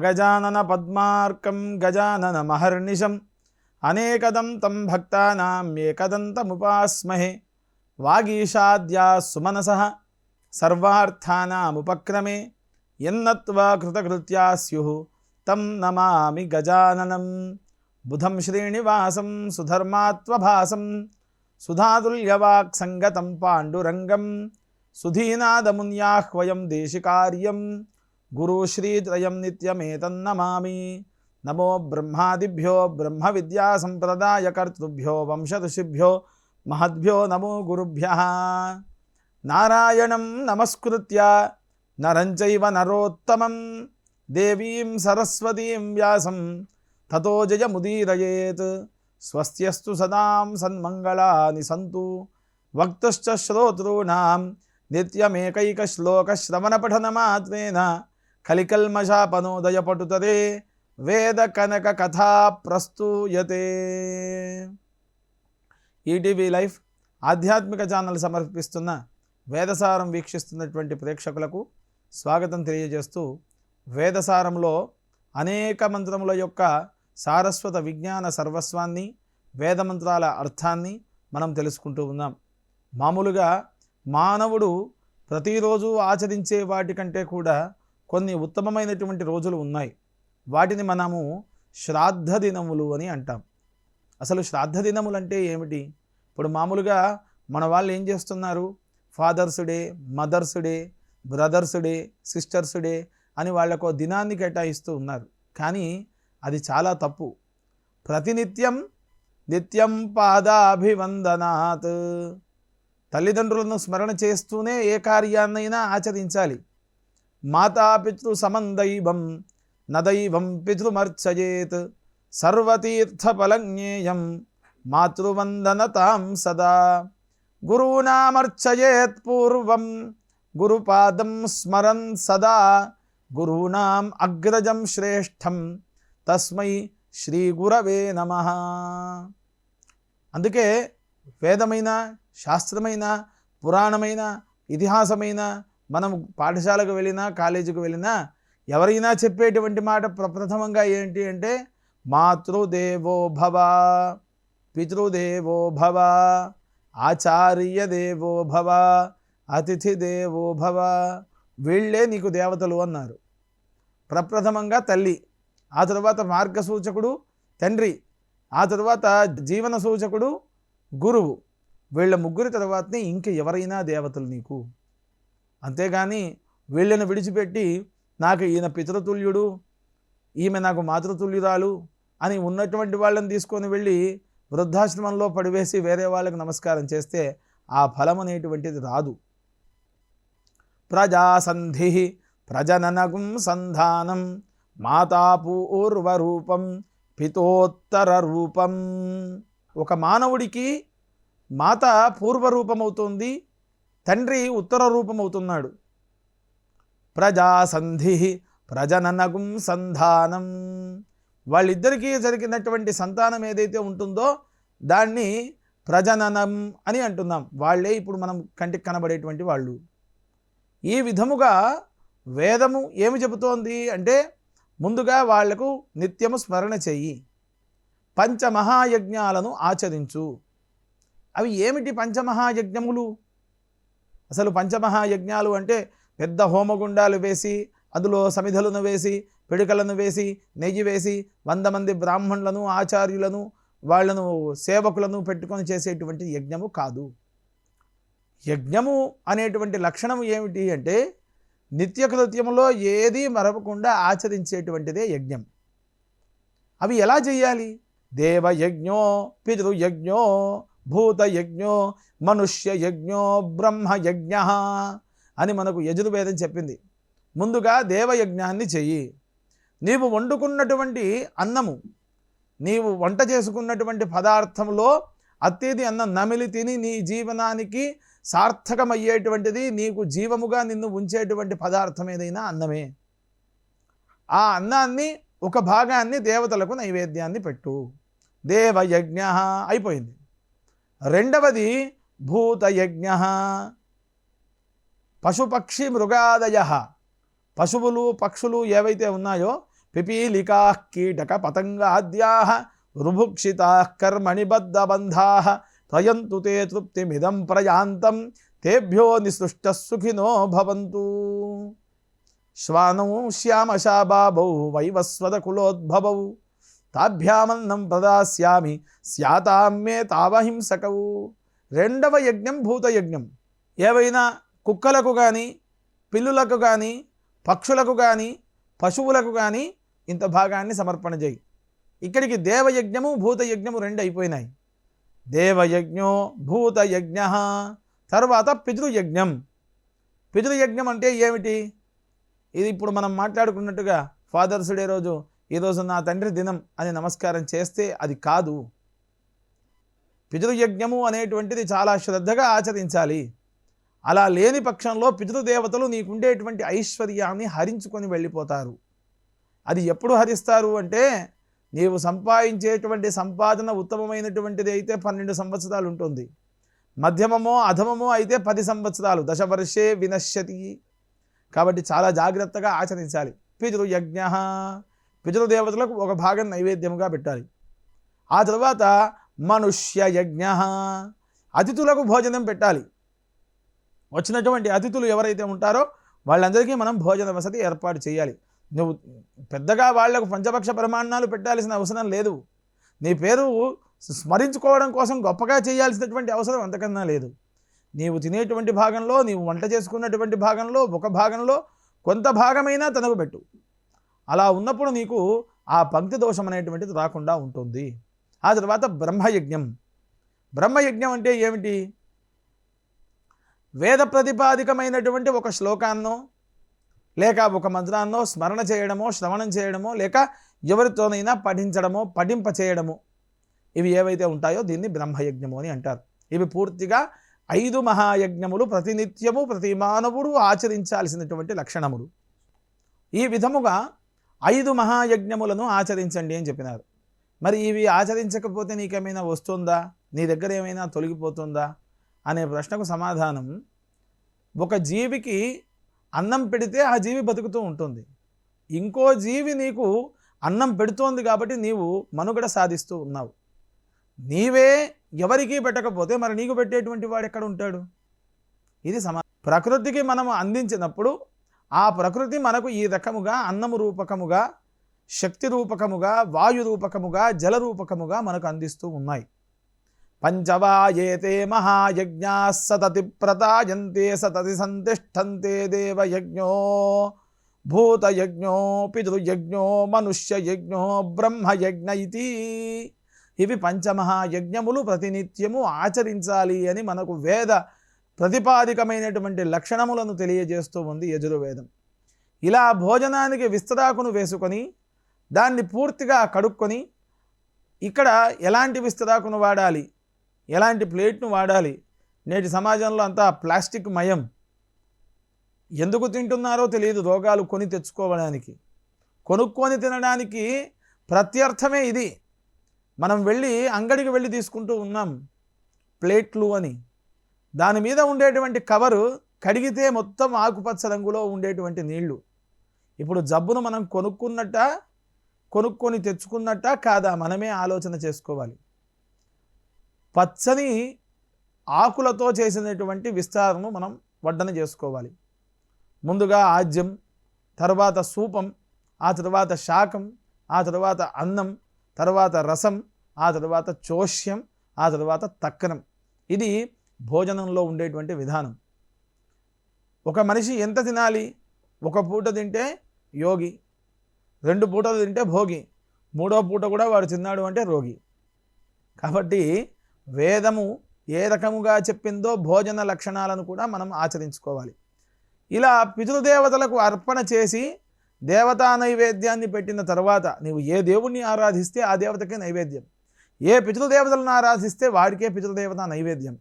అగజానన పద్మార్కం గజానన మహర్నిశం అనేకదం తం భక్తానాం ఏకదంతముపాస్మహే. వాగీషాద్యా సుమనసః సర్వార్థానాముపక్రమే యన్నత్వా కృతకృత్యా స్యుః తం నమామి గజాననం. బుధం శ్రీనివాసం సుధర్మాత్వభాసం సుధాతుల్యవాక్ సంగతం పాండురంగం సుధీనాదమున్యాహ్వయం దేశికార్యం గురుశ్రీత్రయం నిత్యమేతన్నమామి. నమో బ్రహ్మాదిభ్యో బ్రహ్మ విద్యా సంప్రదాయకర్తృభ్యో వంశఋషిభ్యో మహద్భ్యో నమో గురుభ్యః. నారాయణం నమస్కృత్య నరం చైవ నరోత్తమం దేవీం సరస్వతీం వ్యాసం తతో జయముదీరయేత్. స్వస్త్యస్తు సదాం సన్మంగళాని సంతు. వక్తుశ్చ శ్రోతॄణాం నిత్యమేకైకశ్లోకశ్రవణపఠనమాత్రేణ కలికల్మషాపనోదయపటుతరే వేద కనక కథా ప్రస్తూయతే. ఈటీవీ లైఫ్ ఆధ్యాత్మిక ఛానల్ సమర్పిస్తున్న వేదసారం వీక్షిస్తున్నటువంటి ప్రేక్షకులకు స్వాగతం తెలియజేస్తూ, వేదసారంలో అనేక మంత్రముల యొక్క సారస్వత విజ్ఞాన సర్వస్వాన్ని, వేదమంత్రాల అర్థాన్ని మనం తెలుసుకుంటూ ఉన్నాం. మామూలుగా మానవుడు ప్రతిరోజు ఆచరించే వాటికంటే కూడా కొన్ని ఉత్తమమైనటువంటి రోజులు ఉన్నాయి. వాటిని మనము శ్రాద్ధ దినములు అని అంటాం. అసలు శ్రాద్ధ దినములు అంటే ఏమిటి? ఇప్పుడు మామూలుగా మన వాళ్ళు ఏం చేస్తున్నారు? Fathers day, mothers day, brothers day, sisters day అని వాళ్ళకు దినాన్ని కేటాయిస్తూ ఉన్నారు. కానీ అది చాలా తప్పు. ప్రతినిత్యం నిత్యం పాదాభివందనాత్. తల్లిదండ్రులను స్మరణ చేస్తూనే ఏ కార్యాన్నైనా ఆచరించాలి. మాతాపితృ సమదైవం నదైవం పితృమర్చయేత్ సర్వతీర్థఫలజ్ఞేయం మాతృవందనతాం సదా. గురూణామర్చయేత్ పూర్వం గురుపాదం స్మరన్ సదా. గురూణాం అగ్రజం శ్రేష్టం తస్మై శ్రీ గురవే నమః. అందుకే వేదమైన, శాస్త్రమైన, పురాణమైన, ఇతిహాసమైన, మనం పాఠశాలకు వెళ్ళినా, కాలేజీకి వెళ్ళినా ఎవరైనా చెప్పేటువంటి మాట ప్రప్రథమంగా ఏంటి అంటే మాతృదేవో భవ, పితృదేవో భవ, ఆచార్య దేవో భవ, అతిథి దేవో భవ. వీళ్ళే నీకు దేవతలు అన్నారు. ప్రప్రథమంగా తల్లి, ఆ తర్వాత మార్గసూచకుడు తండ్రి, ఆ తర్వాత జీవన సూచకుడు గురువు. వీళ్ళ ముగ్గురి తర్వాతనే ఇంక ఎవరైనా దేవతలు నీకు. అంతేగాని వీళ్ళని విడిచిపెట్టి నాకు ఈయన పితృతుల్యుడు, ఈమె నాకు మాతృతుల్యురాలు అని ఉన్నటువంటి వాళ్ళని తీసుకొని వెళ్ళి వృద్ధాశ్రమంలో పడివేసి వేరే వాళ్ళకి నమస్కారం చేస్తే ఆ ఫలం అనేటువంటిది రాదు. ప్రజాసంధి ప్రజననగుం సంధానం మాతాపూర్వరూపం పితోత్తర రూపం. ఒక మానవుడికి మాత పూర్వరూపమవుతుంది, తండ్రి ఉత్తర రూపమవుతున్నాడు. ప్రజాసంధి ప్రజననగుం సంధానం. వాళ్ళిద్దరికీ జరిగినటువంటి సంతానం ఏదైతే ఉంటుందో దాన్ని ప్రజననం అని అంటున్నాం. వాళ్ళే ఇప్పుడు మనం కంటికి కనబడేటువంటి వాళ్ళు. ఈ విధముగా వేదము ఏమి చెబుతోంది అంటే ముందుగా వాళ్లకు నిత్యము స్మరణ చెయ్యి, పంచమహాయజ్ఞాలను ఆచరించు. అవి ఏమిటి పంచమహాయజ్ఞములు? అసలు పంచమహాయజ్ఞాలు అంటే పెద్ద హోమగుండాలు వేసి అందులో సమిధలను వేసి పిడికలను వేసి నెయ్యి వేసి 100 మంది బ్రాహ్మణులను, ఆచార్యులను, వాళ్లను సేవకులను పెట్టుకొని చేసేటువంటి యజ్ఞము కాదు. యజ్ఞము అనేటువంటి లక్షణము ఏమిటి అంటే నిత్యకృత్యములో ఏదీ మరవకుండా ఆచరించేటువంటిదే యజ్ఞం. అవి ఎలా చేయాలి? దేవయజ్ఞో, పితృయజ్ఞో, భూతయజ్ఞో, మనుష్యయజ్ఞో, బ్రహ్మయజ్ఞ అని మనకు యజుర్వేదం చెప్పింది. ముందుగా దేవయజ్ఞాన్ని చెయ్యి. నీవు వండుకున్నటువంటి అన్నము, నీవు వంట చేసుకున్నటువంటి పదార్థంలో అత్యది అన్నం నమిలి తిని నీ జీవనానికి సార్థకమయ్యేటువంటిది, నీకు జీవముగా నిన్ను ఉంచేటువంటి పదార్థం ఏదైనా అన్నమే. ఆ అన్నాన్ని ఒక భాగాన్ని దేవతలకు నైవేద్యాన్ని పెట్టు. దేవయజ్ఞ అయిపోయింది. రెండవది భూతయజ్ఞ. పశుపక్షి మృగాదయ, పశువులు పక్షులు ఏవైతే ఉన్నాయో పిపీలికాః కీటక పతంగాద్యాః రుభుక్షితాః కర్మణి బద్ధబంధాః త్వయంతు తే తృప్తిమిదం ప్రయాంతం తేభ్యో నిసృష్టః సుఖినో భవంతు. శ్వానౌ శ్యామశాబాబౌ వైవస్వత కులోద్భవౌ తాభ్యామన్నం ప్రదాస్యామి స్యాతాం మే తావహింసకౌ. రెండవ యజ్ఞం భూతయజ్ఞం. ఏవైనా కుక్కలకు కానీ, పిల్లులకు కానీ, పక్షులకు కానీ, పశువులకు కానీ ఇంత భాగాన్ని సమర్పణ చేయి. ఇక్కడికి దేవయజ్ఞము భూతయజ్ఞము రెండు అయిపోయినాయి. దేవయజ్ఞో భూతయజ్ఞ. తర్వాత పితృయజ్ఞం. పితృయజ్ఞం అంటే ఏమిటి? ఇది ఇప్పుడు మనం మాట్లాడుకున్నట్టుగా ఫాదర్స్ డే రోజు ఈరోజు నా తండ్రి దినం అని నమస్కారం చేస్తే అది కాదు. పితృయజ్ఞము అనేటువంటిది చాలా శ్రద్ధగా ఆచరించాలి. అలా లేని పక్షంలో పితృదేవతలు నీకుండేటువంటి ఐశ్వర్యాన్ని హరించుకొని వెళ్ళిపోతారు. అది ఎప్పుడు హరిస్తారు అంటే, నీవు సంపాదించేటువంటి సంపాదన ఉత్తమమైనటువంటిది అయితే 12 సంవత్సరాలు ఉంటుంది. మధ్యమమో అధమమో అయితే 10 సంవత్సరాలు. దశవర్షే వినశ్యతి. కాబట్టి చాలా జాగ్రత్తగా ఆచరించాలి. పితృయజ్ఞ. పితృదేవతలకు ఒక భాగం నైవేద్యముగా పెట్టాలి. ఆ తర్వాత మనుష్యయజ్ఞ. అతిథులకు భోజనం పెట్టాలి. వచ్చినటువంటి అతిథులు ఎవరైతే ఉంటారో వాళ్ళందరికీ మనం భోజన వసతి ఏర్పాటు చేయాలి. నువ్వు పెద్దగా వాళ్లకు పంచభక్ష ప్రమాణాలు పెట్టాల్సిన అవసరం లేదు. నీ పేరు స్మరించుకోవడం కోసం గొప్పగా చేయాల్సినటువంటి అవసరం అంతకన్నా లేదు. నీవు తినేటువంటి భాగంలో, నీవు వంట చేసుకున్నటువంటి భాగంలో ఒక భాగంలో కొంత భాగమైనా తనకు పెట్టు. అలా ఉన్నప్పుడు నీకు ఆ పంక్తి దోషం అనేటువంటిది రాకుండా ఉంటుంది. ఆ తర్వాత బ్రహ్మయజ్ఞం. బ్రహ్మయజ్ఞం అంటే ఏమిటి? వేద ప్రతిపాదికమైనటువంటి ఒక శ్లోకాన్నో లేక ఒక మంత్రాన్నో స్మరణ చేయడమో, శ్రవణం చేయడమో, లేక ఎవరితోనైనా పఠించడమో, పఠింప చేయడమో, ఇవి ఏవైతే ఉంటాయో దీన్ని బ్రహ్మయజ్ఞము అని అంటారు. ఇవి పూర్తిగా 5 మహాయజ్ఞములు ప్రతినిత్యము ప్రతి మానవుడు ఆచరించాల్సినటువంటి లక్షణములు. ఈ విధముగా 5 మహాయజ్ఞములను ఆచరించండి అని చెప్పినారు. మరి ఇవి ఆచరించకపోతే నీకేమైనా వస్తుందా, నీ దగ్గర ఏమైనా తొలగిపోతుందా అనే ప్రశ్నకు సమాధానం, ఒక జీవికి అన్నం పెడితే ఆ జీవి బతుకుతూ ఉంటుంది. ఇంకో జీవి నీకు అన్నం పెడుతోంది కాబట్టి నీవు మనుగడ సాధిస్తూ ఉన్నావు. నీవే ఎవరికీ పెట్టకపోతే మరి నీకు పెట్టేటువంటి వాడు ఎక్కడ ఉంటాడు? ఇది ప్రకృతికి మనము అందించినప్పుడు ఆ ప్రకృతి మనకు ఈ రకముగా అన్నము రూపకముగా, శక్తి రూపకముగా, వాయు రూపకముగా, జల రూపకముగా మనకు అందిస్తూ ఉన్నాయి. పంచవాయేతే మహాయజ్ఞా సతతి ప్రతాయంతే సతతి సంతిష్టంతే దేవయజ్ఞో భూతయజ్ఞో పితృయజ్ఞో మనుష్యయజ్ఞో బ్రహ్మయజ్ఞ ఇతి. ఇవి పంచమహాయజ్ఞములు ప్రతినిత్యము ఆచరించాలి అని మనకు వేద ప్రతిపాదికమైనటువంటి లక్షణములను తెలియజేస్తూ ఉంది యజుర్వేదం. ఇలా భోజనానికి విస్తరాకును వేసుకొని దాన్ని పూర్తిగా కడుక్కొని, ఇక్కడ ఎలాంటి విస్తరాకును వాడాలి, ఎలాంటి ప్లేట్ను వాడాలి, నేటి సమాజంలో అంతా ప్లాస్టిక్ మయం. ఎందుకు తింటున్నారో తెలియదు. రోగాలు కొని తెచ్చుకోవడానికి, కొనుక్కొని తినడానికి ప్రత్యర్థమే ఇది. మనం అంగడికి వెళ్ళి తీసుకుంటూ ఉన్నాం ప్లేట్లు అని. దాని మీద ఉండేటువంటి కవరు కడిగితే మొత్తం ఆకుపచ్చ రంగులో ఉండేటువంటి నీళ్లు. ఇప్పుడు జబ్బును మనం కొనుక్కొని తెచ్చుకున్నట్ట కాదా మనమే ఆలోచన చేసుకోవాలి. పచ్చని ఆకులతో చేసినటువంటి విస్తారము మనం వడ్డన చేసుకోవాలి. ముందుగా ఆజ్యం, తర్వాత సూపం, ఆ తర్వాత శాకం, ఆ తర్వాత అన్నం, తర్వాత రసం, ఆ తర్వాత చోష్యం, ఆ తర్వాత తక్కనం. ఇది భోజనంలో ఉండేటువంటి విధానం. ఒక మనిషి ఎంత తినాలి? ఒక పూట తింటే యోగి, 2 పూటలు తింటే భోగి, 3వ పూట కూడా వాడు తిన్నాడు అంటే రోగి. కాబట్టి వేదము ఏ రకముగా చెప్పిందో భోజన లక్షణాలను కూడా మనం ఆచరించుకోవాలి. ఇలా పితృదేవతలకు అర్పణ చేసి దేవతా నైవేద్యాన్ని పెట్టిన తర్వాత నీవు ఏ దేవుణ్ణి ఆరాధిస్తే ఆ దేవతకే నైవేద్యం, ఏ పితృదేవతలను ఆరాధిస్తే వాడికే పితృదేవత నైవేద్యం.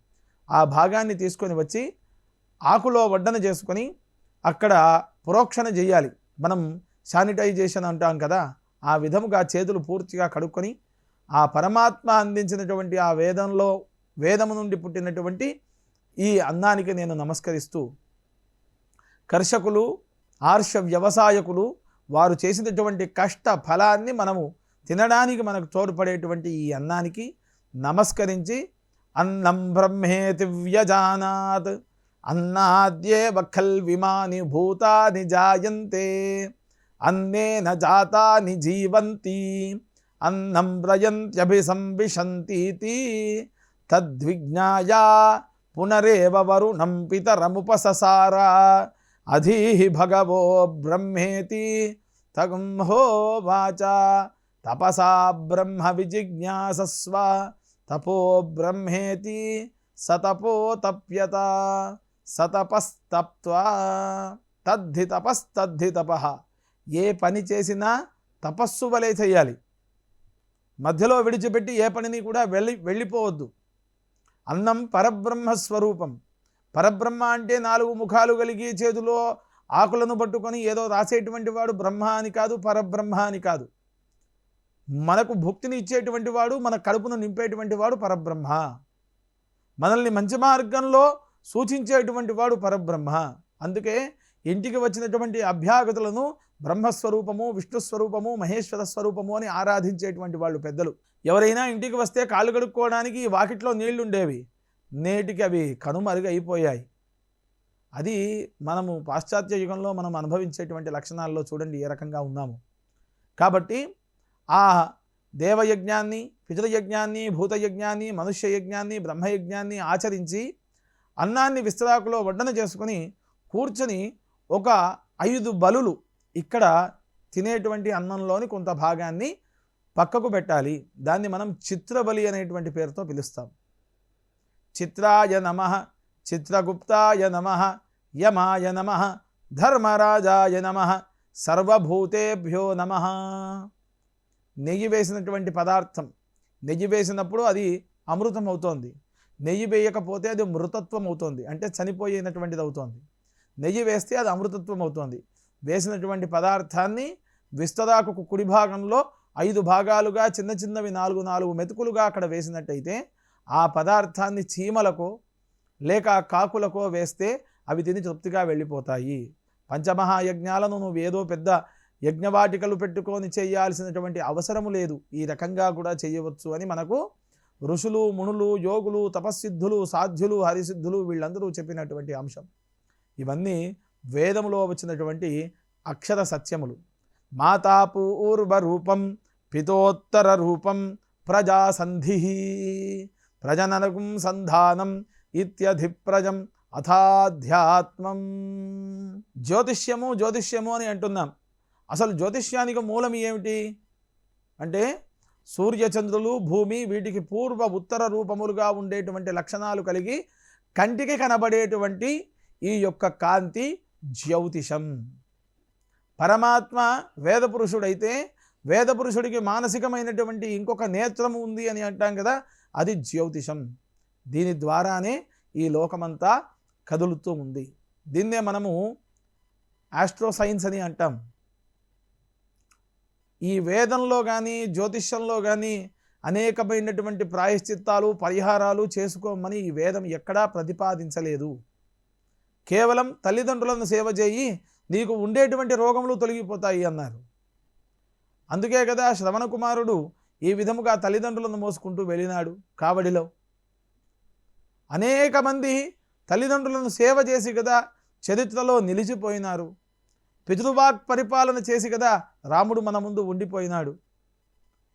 ఆ భాగాన్ని తీసుకొని వచ్చి ఆకులో వడ్డన చేసుకొని అక్కడ ప్రోక్షణ చేయాలి. మనం శానిటైజేషన్ అంటాం కదా, ఆ విధముగా చేతులు పూర్తిగా కడుక్కొని ఆ పరమాత్మ అందించినటువంటి ఆ వేదము నుండి పుట్టినటువంటి ఈ అన్నానికి నేను నమస్కరిస్తూ, కర్షకులు, ఆర్ష వ్యవసాయకులు వారు చేసినటువంటి కష్ట ఫలాన్ని మనము తినడానికి మనకు తోడ్పడేటువంటి ఈ అన్నానికి నమస్కరించి అన్నం బ్రహ్మేతి వ్యజానాత్ అన్నాద్యేవ ఖల్విమాని భూతాని జాయంతే అన్నేన జాతాని జీవంతి అన్నం ప్రయంత్యభిసంవిశంతీతి తద్విజ్ఞాయ పునరేవ వరుణం పితరముపససార అధీహి భగవో బ్రహ్మేతి తగుంహోవాచ తపసా బ్రహ్మ విజిజ్ఞాసస్వ తపో బ్రహ్మేతి సతపో తప్యత సతపస్తప్త్వా తద్ధి తపస్తద్ధి తపః. ఏ పని చేసినా తపస్సు వలె చేయాలి. మధ్యలో విడిచిపెట్టి ఏ పనిని కూడా వెళ్ళిపోవద్దు. అన్నం పరబ్రహ్మస్వరూపం. పరబ్రహ్మ అంటే 4 ముఖాలు కలిగి చేతిలో ఆకులను పట్టుకొని ఏదో రాసేటువంటి వాడు బ్రహ్మ అని కాదు, పరబ్రహ్మ అని కాదు. మనకు భుక్తిని ఇచ్చేటువంటి వాడు, మన కడుపును నింపేటువంటి వాడు పరబ్రహ్మ. మనల్ని మంచి మార్గంలో సూచించేటువంటి వాడు పరబ్రహ్మ. అందుకే ఇంటికి వచ్చినటువంటి అభ్యాగతులను బ్రహ్మస్వరూపము, విష్ణుస్వరూపము, మహేశ్వర స్వరూపము అని ఆరాధించేటువంటి వాళ్ళు పెద్దలు. ఎవరైనా ఇంటికి వస్తే కాళ్ళు కడుక్కోవడానికి వాకిట్లో నీళ్లు ఉండేవి, నేటికి అవి కనుమరుగైపోయాయి. అది మనము పాశ్చాత్య యుగంలో మనం అనుభవించేటువంటి లక్షణాల్లో చూడండి ఏ రకంగా ఉన్నాము. కాబట్టి ఆ దేవయజ్ఞాన్ని, పితృయజ్ఞాన్ని, భూతయజ్ఞాన్ని, మనుష్యయజ్ఞాన్ని, బ్రహ్మయజ్ఞాన్ని ఆచరించి అన్నాన్ని విస్తరాకులో వడ్డన చేసుకుని కూర్చొని ఒక 5 బలులు ఇక్కడ తినేటువంటి అన్నంలోని కొంత భాగాన్ని పక్కకు పెట్టాలి. దాన్ని మనం చిత్రబలి అనేటువంటి పేరుతో పిలుస్తాం. చిత్రాయ నమః, చిత్రగుప్తాయ నమః, యమాయ నమః, ధర్మరాజాయ నమః, సర్వభూతేభ్యో నమః. నెయ్యి వేసినటువంటి పదార్థం, నెయ్యి వేసినప్పుడు అది అమృతం అవుతోంది. నెయ్యి వేయకపోతే అది మృతత్వం అవుతోంది, అంటే చనిపోయినటువంటిది అవుతోంది. నెయ్యి వేస్తే అది అమృతత్వం అవుతోంది. వేసినటువంటి పదార్థాన్ని విస్తరాకు కుడి భాగంలో 5 భాగాలుగా చిన్న చిన్నవి 4 మెతుకులుగా అక్కడ వేసినట్టయితే ఆ పదార్థాన్ని చీమలకో లేక కాకులకో వేస్తే అవి తిని తృప్తిగా వెళ్ళిపోతాయి. పంచమహాయజ్ఞాలను నువ్వు ఏదో పెద్ద యజ్ఞవాటికలు పెట్టుకొని చేయాల్సినటువంటి అవసరము లేదు. ఈ రకంగా కూడా చేయవచ్చు అని మనకు ఋషులు, మునులు, యోగులు, తపస్సిద్ధులు, సాధ్యులు, హరిసిద్ధులు వీళ్ళందరూ చెప్పినటువంటి అంశం. ఇవన్నీ వేదములో వచ్చినటువంటి అక్షర సత్యములు. మాతాపూర్వ రూపం పితోత్తర రూపం ప్రజాసంధి ప్రజననకం సంధానం ఇత్యధిప్రజం అథాధ్యాత్మం. జ్యోతిష్యము అని అంటున్నాం. అసలు జ్యోతిష్యానికి మూలం ఏమిటి అంటే సూర్యచంద్రులు, భూమి వీటికి పూర్వ ఉత్తర రూపములుగా ఉండేటువంటి లక్షణాలు కలిగి కంటికి కనబడేటువంటి ఈ యొక్క కాంతి జ్యోతిషం. పరమాత్మ వేదపురుషుడైతే వేదపురుషుడికి మానసికమైనటువంటి ఇంకొక నేత్రము ఉంది అని అంటాం కదా, అది జ్యోతిషం. దీని ద్వారానే ఈ లోకమంతా కదులుతూ ఉంది. దీన్నే మనము ఆస్ట్రోసైన్స్ అని అంటాం. ఈ వేదంలో కానీ జ్యోతిష్యంలో కానీ అనేకమైనటువంటి ప్రాయశ్చిత్తాలు, పరిహారాలు చేసుకోమని ఈ వేదం ఎక్కడా ప్రతిపాదించలేదు. కేవలం తల్లిదండ్రులను సేవ చేయి, నీకు ఉండేటువంటి రోగములు తొలగిపోతాయి అన్నారు. అందుకే కదా శ్రవణ కుమారుడు ఈ విధముగా తల్లిదండ్రులను మోసుకుంటూ వెళ్ళినాడు కావడిలో. అనేక మంది తల్లిదండ్రులను సేవ చేసి కదా చరిత్రలో నిలిచిపోయినారు. పితృవాక్ పరిపాలన చేసి కదా రాముడు మన ముందు ఉండిపోయినాడు.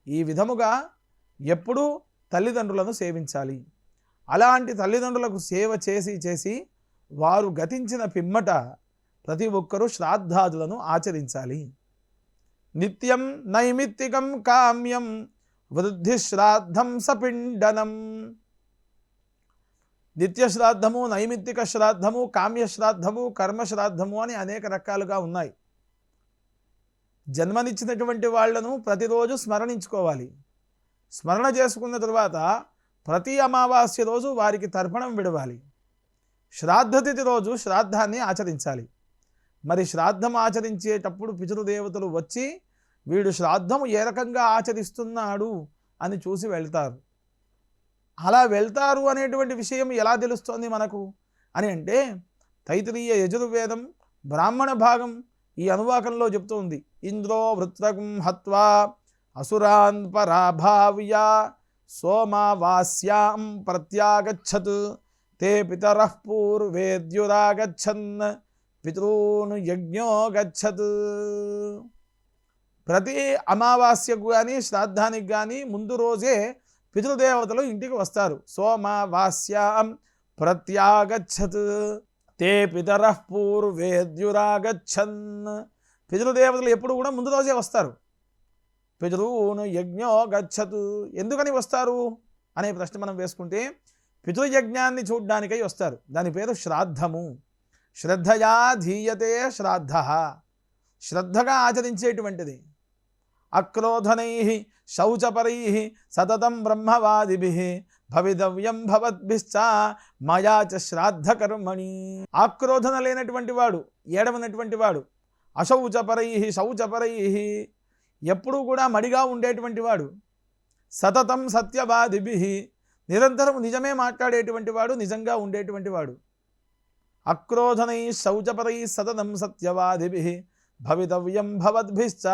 ఈ విధముగా ఎప్పుడూ తల్లిదండ్రులను సేవించాలి. అలాంటి తల్లిదండ్రులకు సేవ చేసి వారు గతించిన పిమ్మట ప్రతి ఒక్కరూ శ్రాద్ధాదులను ఆచరించాలి. నిత్యం నైమిత్తికం కామ్యం వృద్ధి శ్రాద్ధం సపిండనం. నిత్య శ్రాద్ధము, నైమిత్తిక శ్రాద్ధము, కామ్య శ్రాద్ధము, కర్మశ్రాద్ధము అని అనేక రకాలుగా ఉన్నాయి. జన్మనిచ్చినటువంటి వాళ్లను ప్రతిరోజు స్మరణించుకోవాలి. స్మరణ చేసుకున్న తర్వాత ప్రతి అమావాస్య రోజు వారికి తర్పణం విడవాలి. శ్రాద్ధతిథి రోజు శ్రాద్ధాన్ని ఆచరించాలి. మరి శ్రాద్ధం ఆచరించేటప్పుడు పితృదేవతలు వచ్చి వీడు శ్రాద్ధము ఏ రకంగా ఆచరిస్తున్నాడు అని చూసి వెళ్తారు. అలా వెళ్తారు అనేటువంటి విషయం ఎలా తెలుస్తోంది మనకు అని అంటే తైత్తిరీయ యజుర్వేదం బ్రాహ్మణ భాగం ఈ అనువాకంలో చెప్తూ ఉంది, ఇంద్రో వృత్రకం హత్వా అసురాన్ పరాభావ్య సోమావాస్యాం ప్రత్యాగచ్చత్ తే పితరః పూర్వేద్యురాగచ్చన్ పితॄన్ యజ్ఞో గచ్చత్. ప్రతి అమావాస్యకు కానీ శ్రాద్ధానికి కానీ ముందు రోజే పితృదేవతలు ఇంటికి వస్తారు. సోమావాస్యాం ప్రత్యాగచ్చత్ తే పితరః పూర్వేద్యురాగచ్చన్. పితృదేవతలు ఎప్పుడు కూడా ముందు రోజే వస్తారు. పితృన్ యజ్ఞో గచ్చత్. ఎందుకని వస్తారు అనే ప్రశ్న మనం వేసుకుంటే, పితృయజ్ఞాన్ని చూడ్డానికై వస్తారు. దాని పేరు శ్రాద్ధము. శ్రద్ధయా ధీయతే శ్రాద్ధ, శ్రద్ధగా ఆచరించేటువంటిది. అక్రోధనై శౌచపరై సతతం బ్రహ్మవాదిభిః భవితవ్యం భవద్భిశ్చ మయా చ శ్రాద్ధకర్మణి. ఆక్రోధన లేనటువంటి వాడు, ఏడవనటువంటి వాడు, అశౌచపరై శౌచపరై ఎప్పుడూ కూడా మడిగా ఉండేటువంటి వాడు, సతతం సత్యవాదిభిః నిరంతరం నిజమే మాట్లాడేటువంటి వాడు, నిజంగా ఉండేటువంటి వాడు. అక్రోధనై శౌచపరై సతతం సత్యవాదిభిః భవితవ్యం భవద్భిశ్చ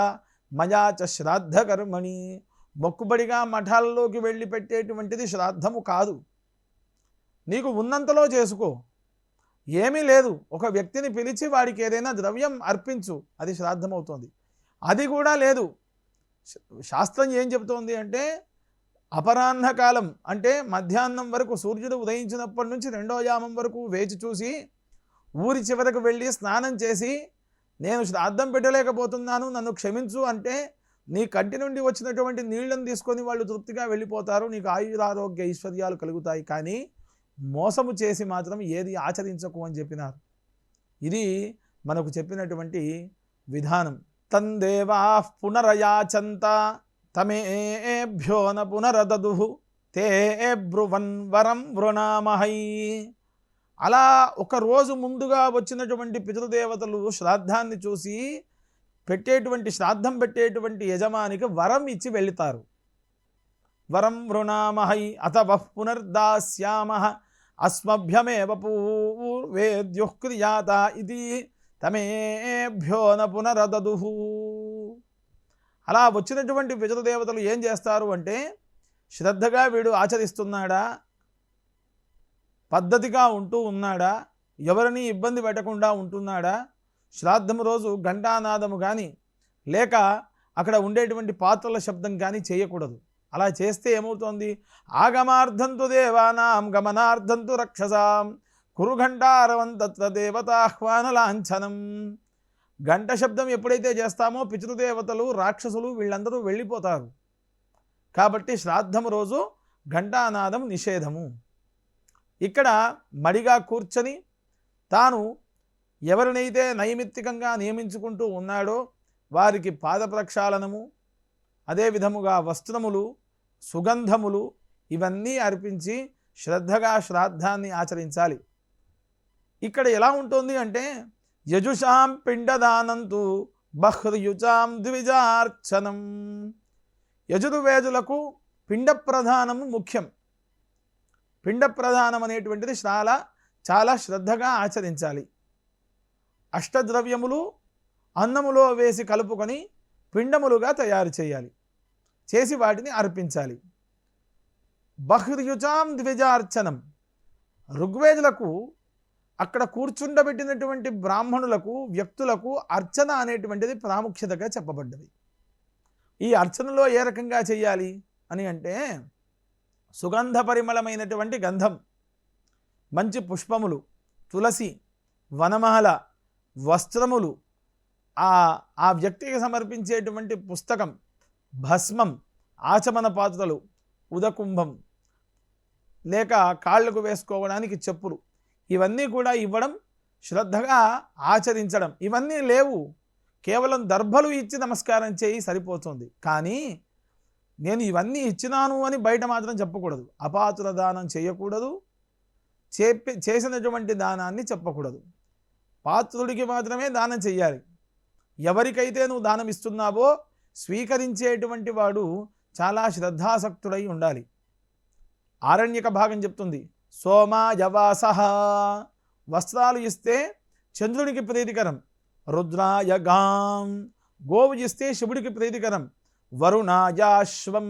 మయా చ శ్రాద్ధకర్మణి. మొక్కుబడిగా మఠాలలోకి వెళ్ళి పెట్టేటువంటిది శ్రాద్ధము కాదు. నీకు ఉన్నంతలో చేసుకో, ఏమీ లేదు. ఒక వ్యక్తిని పిలిచి వాడికి ఏదైనా ద్రవ్యం అర్పించు, అది శ్రాద్ధమవుతుంది. అది కూడా లేదు. శాస్త్రం ఏం చెబుతోంది అంటే, అపరాహ్న కాలం అంటే మధ్యాహ్నం వరకు, సూర్యుడు ఉదయించినప్పటి నుంచి రెండో యామం వరకు వేచి చూసి ఊరి చివరకు వెళ్ళి స్నానం చేసి, నేను శ్రాద్ధం పెట్టలేకపోతున్నాను నన్ను క్షమించు అంటే, నీ కంటి నుండి వచ్చినటువంటి నీళ్లను తీసుకొని వాళ్ళు తృప్తిగా వెళ్ళిపోతారు. నీకు ఆయురారోగ్య ఐశ్వర్యాలు కలుగుతాయి. కానీ మోసము చేసి మాత్రం ఏది ఆచరించకు అని చెప్పినారు. ఇది మనకు చెప్పినటువంటి విధానం. తందేవా పునరయాచంత తమేభ్యో న పునరదదుః తే బ్రువన్ వరం వృణామహై. అలా ఒక రోజు ముందుగా వచ్చినటువంటి పితృదేవతలు శ్రాద్ధాన్ని చూసి పెట్టేటువంటి, శ్రాద్ధం పెట్టేటువంటి యజమానికి వరం ఇచ్చి వెళుతారు. వరం వృణామహై అథవః పునర్దాస్యామః అస్మభ్యమేవ పూర్వేద్యుః క్రియాత ఇది తమేభ్యో న పునరదదుః. అలా వచ్చినటువంటి పితృదేవతలు ఏం చేస్తారు అంటే, శ్రద్ధగా వీడు ఆచరిస్తున్నాడా, పద్ధతిగా ఉంటూ ఉన్నాడా, ఎవరిని ఇబ్బంది పెట్టకుండా ఉంటున్నాడా, శ్రాద్ధము రోజు ఘంటానాదము కానీ లేక అక్కడ ఉండేటువంటి పాత్రల శబ్దం కానీ చేయకూడదు. అలా చేస్తే ఏమవుతోంది, ఆగమార్థంతు దేవానాం గమనార్థంతు రక్షసాం కురు ఘంటారవం తత్ర దేవతాహ్వాన లాంఛనం. గంట శబ్దం ఎప్పుడైతే చేస్తామో పితృదేవతలు, రాక్షసులు వీళ్ళందరూ వెళ్ళిపోతారు. కాబట్టి శ్రాద్ధము రోజు ఘంటానాదం నిషేధము. ఇక్కడ మడిగా కూర్చొని తాను ఎవరినైతే నైమిత్తికంగా నియమించుకుంటూ ఉన్నాడో వారికి పాద ప్రక్షాళనము, అదే విధముగా వస్త్రములు, సుగంధములు ఇవన్నీ అర్పించి శ్రద్ధగా శ్రాద్ధాన్ని ఆచరించాలి. ఇక్కడ ఎలా ఉంటుంది అంటే, యజుషాం పిండదానంతు బహ్ర్యుచాం ద్విజార్చనం. యజుర్వేదులకు పిండ ప్రధానము ముఖ్యం. పిండ ప్రధానం అనేటువంటిది చాలా శ్రద్ధగా ఆచరించాలి. అష్టద్రవ్యములు అన్నములో వేసి కలుపుకొని పిండములుగా తయారు చేయాలి, చేసి వాటిని అర్పించాలి. బహ్ర్యుచాం ద్విజార్చనం. ఋగ్వేదులకు అక్కడ కూర్చుండబెట్టినటువంటి బ్రాహ్మణులకు, వ్యక్తులకు అర్చన అనేటువంటిది ప్రాముఖ్యతగా చెప్పబడ్డది. ఈ అర్చనలో ఏ రకంగా చేయాలి అని అంటే, సుగంధ పరిమళమైనటువంటి గంధం, మంచి పుష్పములు, తులసి, వనమాల, వస్త్రములు, ఆ వ్యక్తికి సమర్పించేటువంటి పుస్తకం, భస్మం, ఆచమన పాత్రలు, ఉదకుంభం లేక కాళ్లకు వేసుకోవడానికి చెప్పులు, ఇవన్నీ కూడా ఇవ్వడం, శ్రద్ధగా ఆచరించడం. ఇవన్నీ లేవు, కేవలం దర్భలు ఇచ్చి నమస్కారం చేయి సరిపోతుంది. కానీ నేను ఇవన్నీ ఇచ్చినాను అని బయట మాత్రం చెప్పకూడదు. అపాతుల దానం చేయకూడదు, చేసినటువంటి దానాన్ని చెప్పకూడదు. పాత్రుడికి మాత్రమే దానం చెయ్యాలి. ఎవరికైతే నువ్వు దానం ఇస్తున్నావో స్వీకరించేటువంటి వాడు చాలా శ్రద్ధాసక్తుడై ఉండాలి. ఆరణ్యక భాగం చెప్తుంది, సోమాయవాసః. వస్త్రాలు ఇస్తే చంద్రునికి ప్రీతికరం, రుద్రాయ గాం, గోవు ఇస్తే శివుడికి ప్రీతికరం. వరుణాయాశ్వం,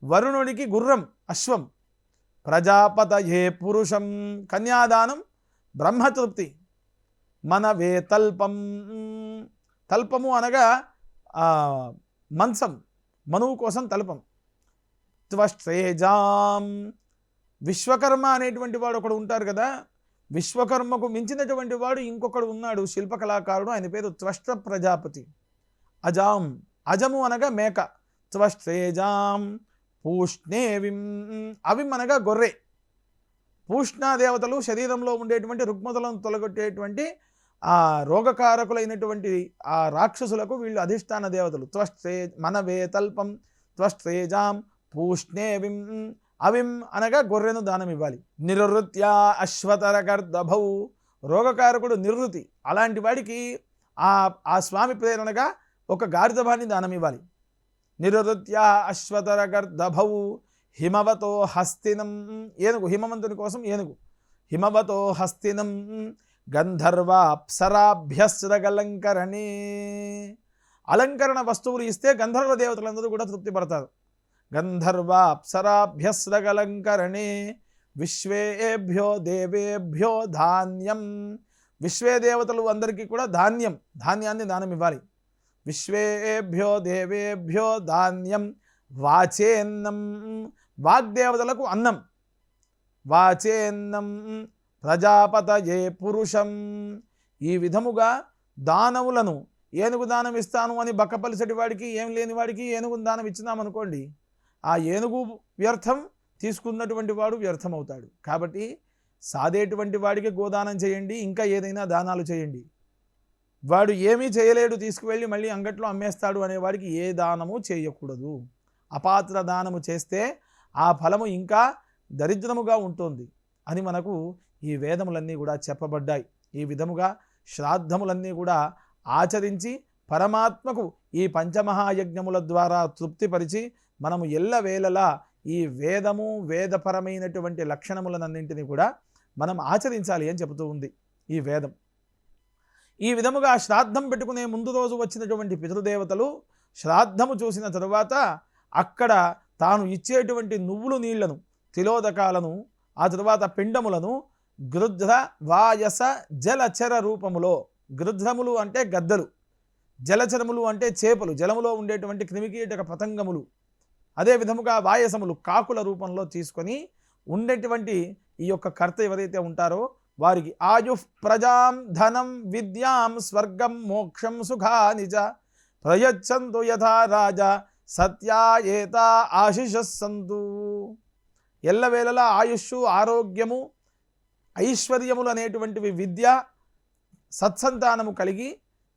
వరుణుడికి గుర్రం అశ్వం. ప్రజాపతయే పురుషం, కన్యాదానం బ్రహ్మతృప్తి. మనవే తల్పం, తల్పము అనగా మంచం, మనువు కోసం తల్పం. త్వష్ట్రేజాం, విశ్వకర్మ అనేటువంటి వాడు ఒకడు ఉంటారు కదా, విశ్వకర్మకు మించినటువంటి వాడు ఇంకొకడు ఉన్నాడు శిల్పకళాకారుడు, ఆయన పేరు త్వష్ట ప్రజాపతి. అజాం, అజము అనగా మేక. త్వష్ట్రేజాం పూష్ణేవిం, అవిం అనగా గొర్రె. పూష్ణాదేవతలు శరీరంలో ఉండేటువంటి రుగ్మతలను తొలగొట్టేటువంటి ఆ రోగకారకులైనటువంటి ఆ రాక్షసులకు వీళ్ళు అధిష్టాన దేవతలు. మనవే తల్పం త్వష్ట్రేజాం పూష్ణేవిం, అవిం అనగా గొర్రెను దానం ఇవ్వాలి. నిరుత్యా అశ్వతరకర్దభౌ, రోగకారకుడు నివృత్తి, అలాంటి వాడికి ఆ స్వామి ప్రేరణగా ఒక గార్ధభాన్ని దానం ఇవ్వాలి. నిరుత్యా అశ్వతరకర్దభౌ హిమవతో హస్తినం, ఏనుగు, హిమవంతుని కోసం ఏనుగు. హిమవతో హస్తినం గంధర్వ అప్సరాభ్యస్రగలంకరణే, అలంకరణ వస్తువులు ఇస్తే గంధర్వ దేవతలందరూ కూడా తృప్తి పడతారు. గంధర్వ అప్సరాభ్యస్రగలంకరణే విశ్వేభ్యో దేవేభ్యో ధాన్యం, విశ్వే దేవతలు అందరికీ కూడా ధాన్యాన్ని దానం ఇవ్వాలి. విశ్వేభ్యో దేవేభ్యో ధాన్యం వాచేన్నం, వాగ్దేవతలకు అన్నం. వాచేన్నం ప్రజాపతయే పురుషం, ఈ విధముగా దానవులను, ఏనుగు దానం ఇస్తాను అని బక్కపలిసటి వాడికి, ఏం లేని వాడికి ఏనుగు దానం ఇచ్చినామనుకోండి, ఆ ఏనుగు వ్యర్థం, తీసుకున్నటువంటి వాడు వ్యర్థం అవుతాడు. కాబట్టి సాదేటువంటి వాడికి గోదానం చేయండి, ఇంకా ఏదైనా దానాలు చేయండి. వాడు ఏమీ చేయలేడు, తీసుకువెళ్ళి మళ్ళీ అంగట్లో అమ్మేస్తాడు అనేవాడికి ఏ దానము చేయకూడదు. అపాత్ర దానము చేస్తే ఆ ఫలము ఇంకా దరిద్రముగా ఉంటుంది అని మనకు ఈ వేదములన్నీ కూడా చెప్పబడ్డాయి. ఈ విధముగా శ్రాద్ధములన్నీ కూడా ఆచరించి పరమాత్మకు ఈ పంచమహాయజ్ఞముల ద్వారా తృప్తిపరిచి మనము ఎల్లవేళలా ఈ వేదము, వేదపరమైనటువంటి లక్షణములన్నింటినీ కూడా మనం ఆచరించాలి అని చెబుతూ ఉంది ఈ వేదం. ఈ విధముగా శ్రాద్ధం పెట్టుకునే ముందు రోజు వచ్చినటువంటి పితృదేవతలు శ్రాద్ధము చూసిన తరువాత అక్కడ తాను ఇచ్చేటువంటి నువ్వులు నీళ్లను, తిలోదకాలను, ఆ తరువాత పిండములను గృధ్ర వాయస జలచర రూపములో, గృధ్రములు అంటే గద్దలు, జలచరములు అంటే చేపలు, జలములో ఉండేటువంటి క్రిమికీటక పతంగములు, అదే విధముగా వాయసములు కాకుల రూపంలో తీసుకొని ఉండేటువంటి ఈ యొక్క కర్త ఎవరైతే ఉంటారో వారికి ఆయుః ప్రజాం ధనం విద్యాం స్వర్గం మోక్షం సుఖానిచ ప్రయచ్చంతు యథా రాజా సత్యాయేత ఆశిషస్సంతు, ఎల్లవేళలా ఆయుష్షు, ఆరోగ్యము, ఐశ్వర్యములు అనేటువంటివి, విద్య, సత్సంతానము కలిగి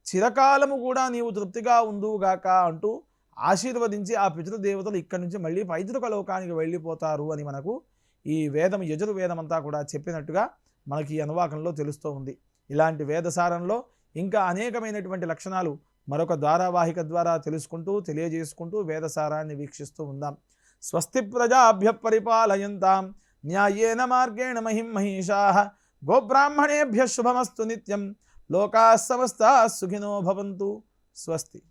చిరకాలము కూడా నీవు తృప్తిగా ఉందువుగాక అంటూ ఆశీర్వదించి ఆ పితృదేవతలు ఇక్కడి నుంచి మళ్ళీ పైతృక లోకానికి వెళ్ళిపోతారు అని మనకు ఈ వేదం, యజుర్వేదమంతా కూడా చెప్పినట్టుగా మనకి ఈ అనువాకంలో తెలుస్తూ ఉంది. ఇలాంటి వేదసారంలో ఇంకా అనేకమైనటువంటి లక్షణాలు మరొక ధారావాహిక ద్వారా తెలుసుకుంటూ, తెలియజేసుకుంటూ వేదసారాన్ని వీక్షిస్తూ ఉందాం. స్వస్తి ప్రజాభ్య పరిపాలయంతాం న్యాయేన మార్గేణ మహిం మహిషాః గోబ్రాహ్మణేభ్య శుభమస్తు నిత్యం లోకాః సమస్తాః సుఖినో భవంతు. స్వస్తి.